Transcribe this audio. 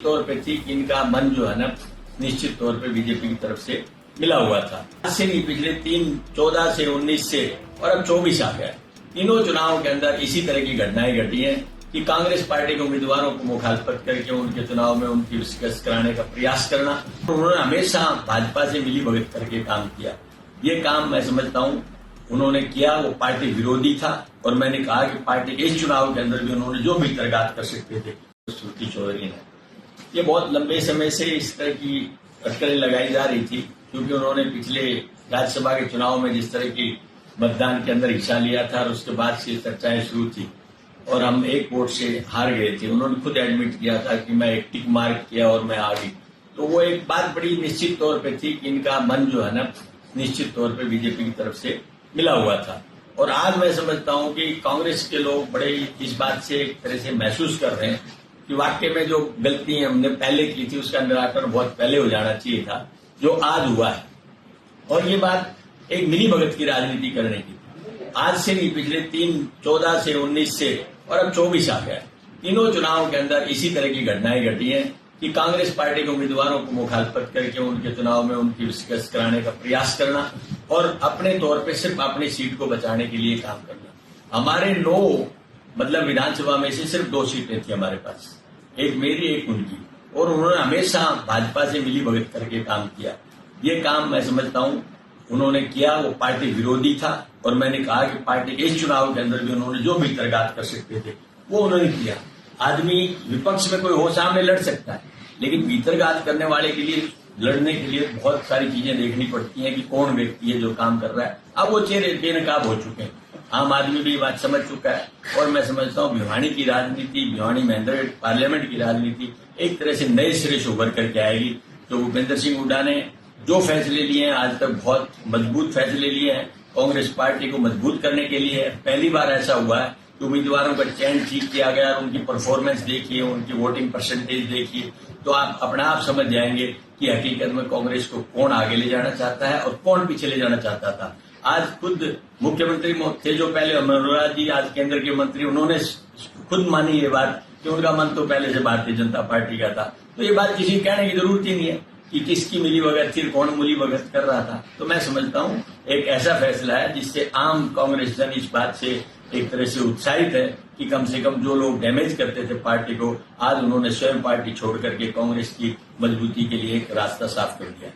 तौर पे थी कि इनका मन जो है ना निश्चित तौर पे बीजेपी की तरफ से मिला हुआ था। आज से नहीं, पिछले 14 से 19 से और अब 24 आ गया। तीनों चुनाव के अंदर इसी तरह की घटनाएं घटी हैं कि कांग्रेस पार्टी के उम्मीदवारों को मुखालफत करके उनके चुनाव में उनकी शिकस्त कराने का प्रयास करना। उन्होंने हमेशा भाजपा से मिली भगत करके काम किया। ये काम मैं समझता हूं उन्होंने किया, वो पार्टी विरोधी था। और मैंने कहा कि पार्टी के इस चुनाव के अंदर भी उन्होंने जो भी तरगात कर सकते थे श्रुति चौधरी ने। ये बहुत लंबे समय से इस तरह की अटकलें लगाई जा रही थी, क्योंकि उन्होंने पिछले राज्यसभा के चुनाव में जिस तरह की मतदान के अंदर हिस्सा लिया था और उसके बाद से चर्चाएं शुरू थी और हम एक वोट से हार गए थे। उन्होंने खुद एडमिट किया था कि मैं एक टिक मार्क किया और मैं आ गई। तो वो एक बात बड़ी निश्चित तौर पे थी कि इनका मन जो है ना निश्चित तौर पे बीजेपी की तरफ से मिला हुआ था। और आज मैं समझता हूं कि कांग्रेस के लोग बड़े इस बात से एक तरह से महसूस कर रहे हैं कि वाकई में जो गलती हमने पहले की थी उसका निराकरण बहुत पहले हो जाना चाहिए था, जो आज हुआ है। और ये बात एक मिली भगत की राजनीति करने की थी। आज से नहीं, पिछले 14 से 19 से और अब 24 आ गया। तीनों चुनाव के अंदर इसी तरह की घटनाएं घटी हैं कि कांग्रेस पार्टी के उम्मीदवारों को मुखालफत करके उनके चुनाव में उनकी शिकस्त कराने का प्रयास करना और अपने तौर पे सिर्फ अपनी सीट को बचाने के लिए काम करना। हमारे 9 विधानसभा में से सिर्फ 2 सीटें थी हमारे पास, एक मेरी एक उनकी। और उन्होंने हमेशा भाजपा से मिली भगत करके काम किया। ये काम मैं समझता हूं उन्होंने किया, वो पार्टी विरोधी था। और मैंने कहा कि पार्टी के इस चुनाव के अंदर भी उन्होंने जो भी तरगात कर सकते थे वो उन्होंने किया। आदमी विपक्ष में कोई हो सामने लड़ सकता है, लेकिन भीतरघात करने वाले के लिए लड़ने के लिए बहुत सारी चीजें देखनी पड़ती हैं कि कौन व्यक्ति है जो काम कर रहा है। अब वो चेहरे बेनकाब हो चुके हैं, आम आदमी भी ये बात समझ चुका है। और मैं समझता हूँ भिवानी की राजनीति, भिवानी महेंद्रगढ़ पार्लियामेंट की राजनीति एक तरह से नए सिरे से उभर करके आएगी। तो भूपेंद्र सिंह हुड्डा ने जो फैसले लिए हैं आज तक बहुत मजबूत फैसले लिए हैं, कांग्रेस पार्टी को मजबूत करने के लिए। पहली बार ऐसा हुआ है कि उम्मीदवारों का चयन ठीक किया गया। उनकी परफॉर्मेंस देखिए, उनकी वोटिंग परसेंटेज देखिए, तो आप अपना आप समझ जाएंगे कि हकीकत में कांग्रेस को कौन आगे ले जाना चाहता है और कौन पीछे ले जाना चाहता था। आज खुद मुख्यमंत्री थे जो पहले मनोहर जी, आज केंद्र के मंत्री, उन्होंने खुद मानी ये बात कि उनका मन तो पहले से भारतीय जनता पार्टी का था। तो ये बात किसी कहने की जरूरत ही नहीं है कि किसकी मिली भगत थी, कौन मिली भगत कर रहा था। तो मैं समझता हूं एक ऐसा फैसला है जिससे आम कांग्रेस जन इस बात से एक तरह से उत्साहित है कि कम से कम जो लोग डैमेज करते थे पार्टी को, आज उन्होंने स्वयं पार्टी छोड़ करके कांग्रेस की मजबूती के लिए एक रास्ता साफ कर दिया।